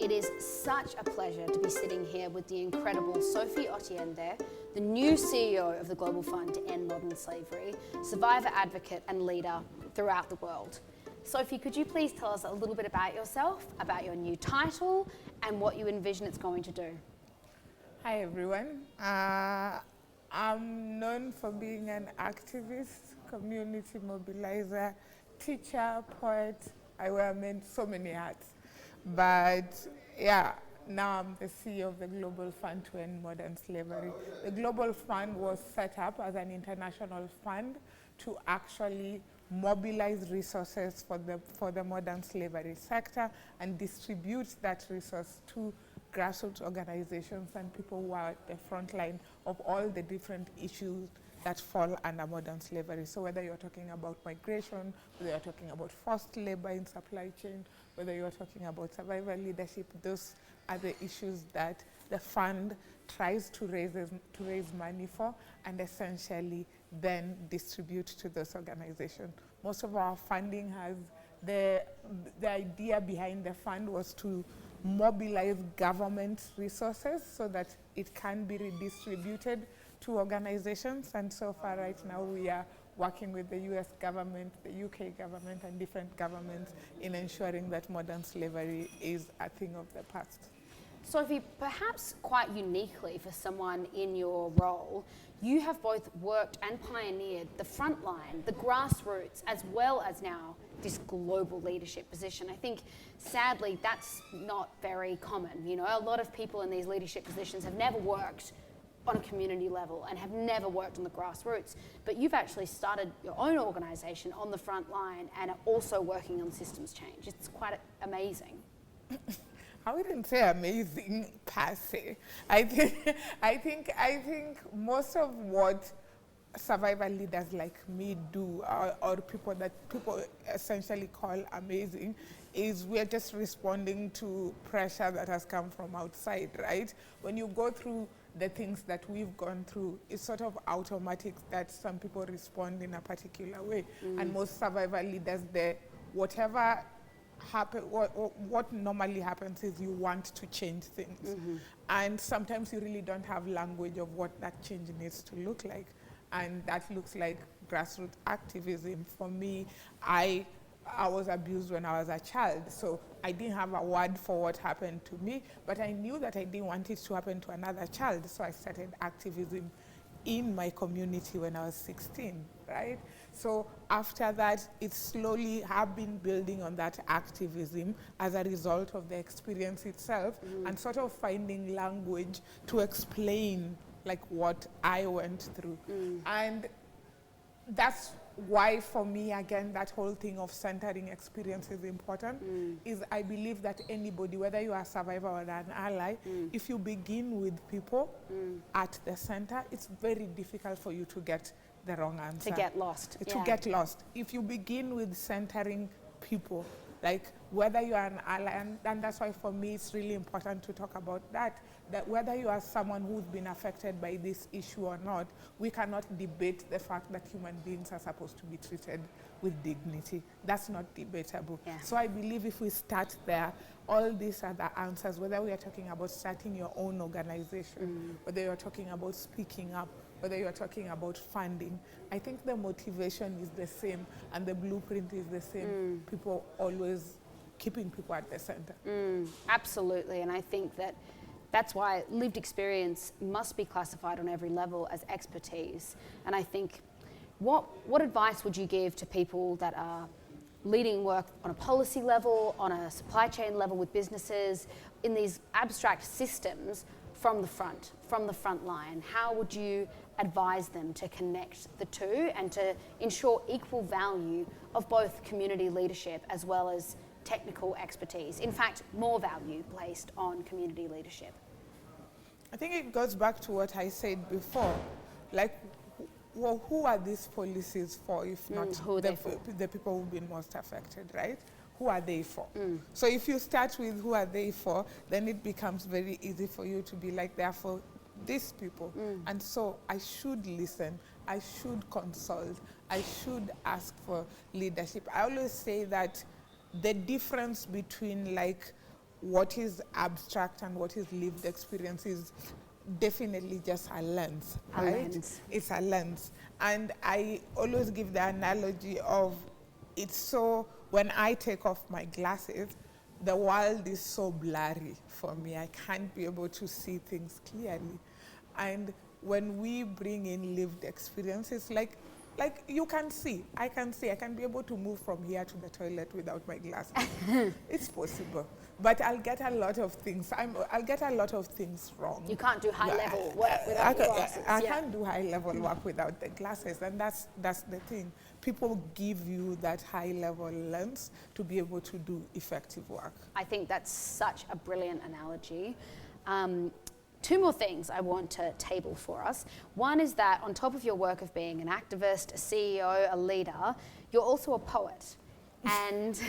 It is such a pleasure to be sitting here with the incredible Sophie Otiende, the new CEO of the Global Fund to End Modern Slavery, survivor advocate and leader throughout the world. Sophie, could you please tell us a little bit about yourself, about your new title, and what you envision it's going to do? Hi everyone. I'm known for being an activist, community mobilizer, teacher, poet. I wear so many hats. But yeah, now I'm the CEO of the Global Fund to End Modern Slavery. The Global Fund was set up as an international fund to actually mobilize resources for the modern slavery sector and distribute that resource to grassroots organizations and people who are at the front line of all the different issues that fall under modern slavery. So whether you're talking about migration, whether you're talking about forced labor in supply chain, whether you're talking about survival leadership, those are the issues that the fund tries to raise money for and essentially then distribute to those organizations. Most of our funding has, the idea behind the fund was to mobilize government resources so that it can be redistributed to organizations. And so far right now we are working with the US government, the UK government, and different governments in ensuring that modern slavery is a thing of the past. Sophie, perhaps quite uniquely for someone in your role, you have both worked and pioneered the front line, the grassroots, as well as now this global leadership position. I think, sadly, that's not very common. You know, a lot of people in these leadership positions have never worked on a community level and have never worked on the grassroots. But you've actually started your own organisation on the front line and are also working on systems change. It's quite amazing. I wouldn't say amazing per se. I think most of what survivor leaders like me do, or people that people essentially call amazing, is we're just responding to pressure that has come from outside, right? When you go through the things that we've gone through, it's sort of automatic that some people respond in a particular way. And most survivor leaders, whatever what normally happens is you want to change things. And sometimes you really don't have language of what that change needs to look like. And that looks like grassroots activism. For me, I was abused when I was a child, so I didn't have a word for what happened to me, but I knew that I didn't want it to happen to another child, so I started activism in my community when I was 16, right? So after that, it slowly have been building on that activism as a result of the experience itself and sort of finding language to explain like what I went through. And that's why for me, again, that whole thing of centering experience is important, is I believe that anybody, whether you are a survivor or an ally, if you begin with people at the center, it's very difficult for you to get the wrong answer. To get lost. To get lost. If you begin with centering people, like whether you are an ally, and that's why for me it's really important to talk about that whether you are someone who's been affected by this issue or not, we cannot debate the fact that human beings are supposed to be treated with dignity. That's not debatable. So I believe if we start there, all these are the answers, whether we are talking about starting your own organization, whether you're talking about speaking up, whether you're talking about funding, I think the motivation is the same and the blueprint is the same. People always keeping people at the center. Absolutely, and I think that's why lived experience must be classified on every level as expertise. And I think, what advice would you give to people that are leading work on a policy level, on a supply chain level with businesses, in these abstract systems from the front line? How would you advise them to connect the two and to ensure equal value of both community leadership as well as technical expertise? In fact, more value placed on community leadership. I think it goes back to what I said before. Like, well, who are these policies for if not the people who've been most affected, right? Who are they for? So if you start with who are they for, then it becomes very easy for you to be like, they're for these people. And so I should listen, I should consult, I should ask for leadership. I always say that the difference between like what is abstract and what is lived experience is definitely just a lens, right? It's a lens. And I always give the analogy of it's so, when I take off my glasses, the world is so blurry for me. I can't be able to see things clearly. And when we bring in lived experiences, like you can see, I can be able to move from here to the toilet without my glasses. It's possible. But I'll get a lot of things. I'll get a lot of things wrong. You can't do high-level work without the glasses. I can't do high-level work without the glasses, and that's the thing. People give you that high-level lens to be able to do effective work. I think that's such a brilliant analogy. Two more things I want to table for us. One is that on top of your work of being an activist, a CEO, a leader, you're also a poet. And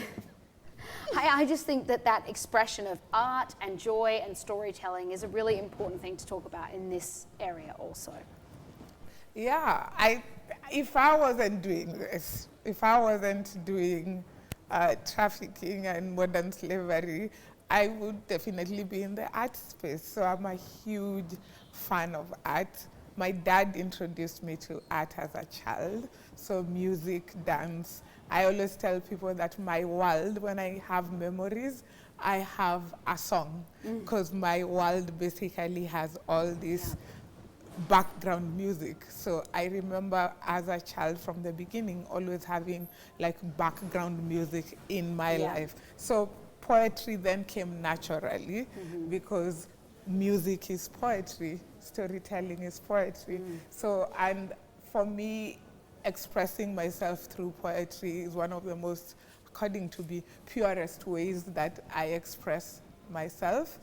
I just think that expression of art and joy and storytelling is a really important thing to talk about in this area also. Yeah, if I wasn't doing this, if I wasn't doing trafficking and modern slavery, I would definitely be in the art space. So I'm a huge fan of art. My dad introduced me to art as a child, so music, dance. I always tell people that my world, when I have memories, I have a song, because my world basically has all this background music. So I remember as a child from the beginning always having like background music in my life. So poetry then came naturally because music is poetry, storytelling is poetry. So, and for me, expressing myself through poetry is one of the most, according to me, purest ways that I express myself.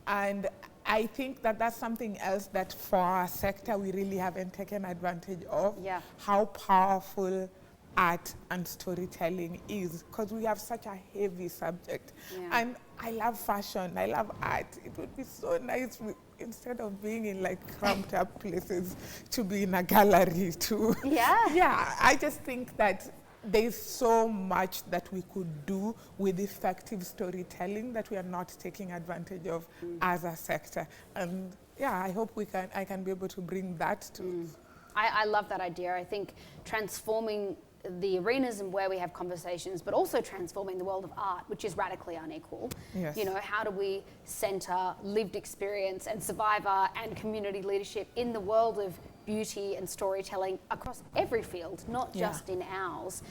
And I think that that's something else that for our sector we really haven't taken advantage of, how powerful art and storytelling is, because we have such a heavy subject. And I love fashion, I love art. It would be so nice instead of being in like cramped up places to be in a gallery too. I just think that there's so much that we could do with effective storytelling that we are not taking advantage of as a sector. And I hope I can be able to bring that to. I love that idea. I think transforming the arenas and where we have conversations, but also transforming the world of art, which is radically unequal. You know, how do we center lived experience and survivor and community leadership in the world of beauty and storytelling across every field, not just in ours?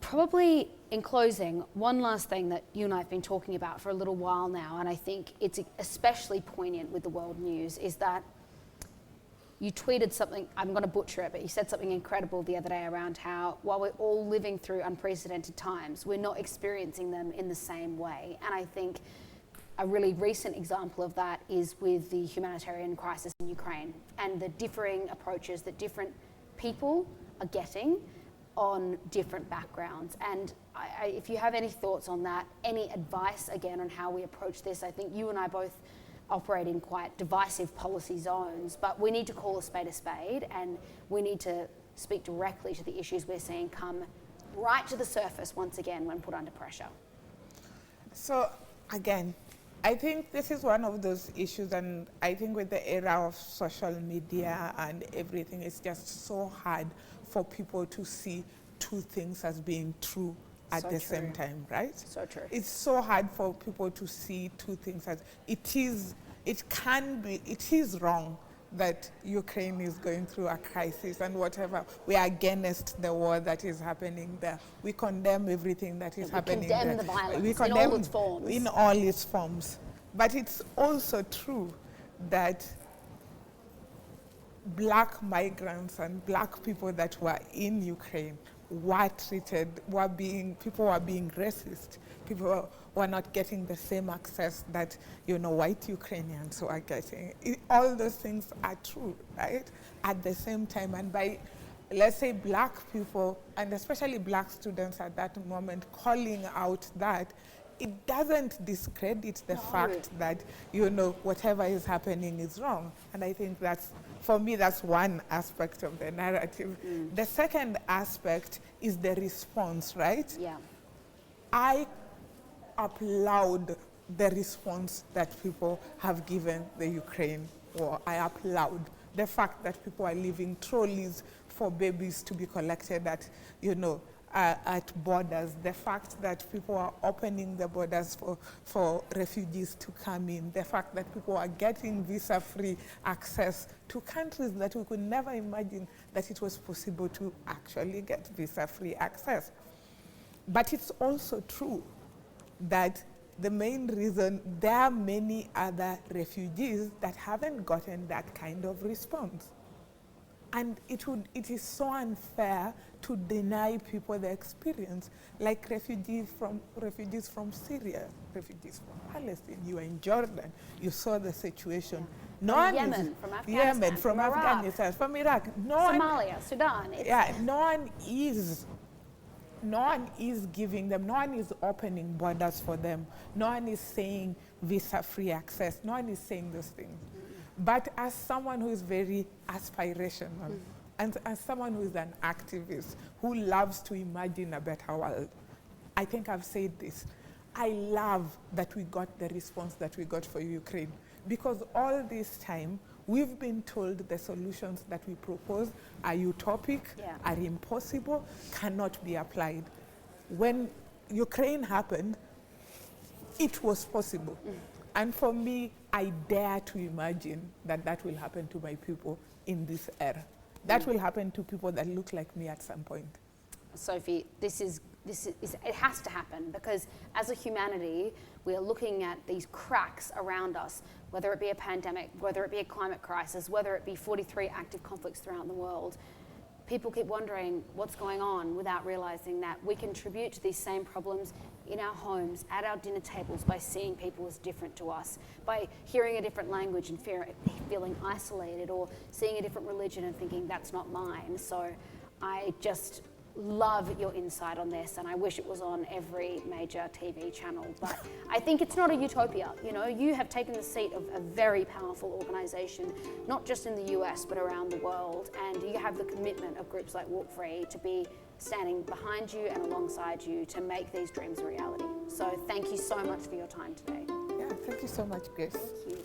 Probably in closing, one last thing that you and I have been talking about for a little while now, and I think it's especially poignant with the world news, is that you tweeted something, I'm going to butcher it, but you said something incredible the other day around how while we're all living through unprecedented times, we're not experiencing them in the same way. And I think a really recent example of that is with the humanitarian crisis in Ukraine and the differing approaches that different people are getting on different backgrounds. And if you have any thoughts on that, any advice again on how we approach this, I think you and I both operate in quite divisive policy zones, but we need to call a spade, and we need to speak directly to the issues we're seeing come right to the surface once again when put under pressure. So again, I think this is one of those issues, and I think with the era of social media and everything, it's just so hard for people to see two things as being true at the same time, right? So true. It's so hard for people to see two things as it is wrong that Ukraine is going through a crisis and whatever. We are against the war that is happening there. We condemn everything that is happening there. We condemn the violence We condemn in all its forms. In all its forms. But it's also true that black migrants and black people that were in Ukraine were people were being racist. People were not getting the same access that, white Ukrainians were getting. All those things are true, right? At the same time, and by, let's say, black people, and especially black students at that moment, calling out that, it doesn't discredit the fact that, whatever is happening is wrong. And I think for me, that's one aspect of the narrative. The second aspect is the response, right? Yeah. I applaud the response that people have given the Ukraine war. I applaud the fact that people are leaving trolleys for babies to be collected at, at borders. The fact that people are opening the borders for refugees to come in. The fact that people are getting visa-free access to countries that we could never imagine that it was possible to actually get visa-free access. But it's also true that the main reason there are many other refugees that haven't gotten that kind of response. And it is so unfair to deny people the experience, like refugees from Syria, refugees from Palestine. You were in Jordan, you saw the situation. Yeah. From Yemen, from Afghanistan, from Afghanistan, from Iraq. Somalia, Sudan. No one is giving them, no one is opening borders for them, no one is saying visa-free access, no one is saying those things. But as someone who is very aspirational, and as someone who is an activist, who loves to imagine a better world, I think I've said this, I love that we got the response that we got for Ukraine, because all this time, we've been told the solutions that we propose are utopic, are impossible, cannot be applied. When Ukraine happened, it was possible. And for me, I dare to imagine that that will happen to my people in this era. That will happen to people that look like me at some point. Sophie, it has to happen, because as a humanity, we are looking at these cracks around us, whether it be a pandemic, whether it be a climate crisis, whether it be 43 active conflicts throughout the world. People keep wondering what's going on without realizing that we contribute to these same problems in our homes, at our dinner tables, by seeing people as different to us, by hearing a different language and feeling isolated, or seeing a different religion and thinking that's not mine. So I just love your insight on this, and I wish it was on every major TV channel, but I think it's not a utopia. You have taken the seat of a very powerful organization, not just in the US, but around the world, and you have the commitment of groups like Walk Free to be standing behind you and alongside you to make these dreams a reality. So thank you so much for your time today. Yeah, thank you so much, Grace. Thank you.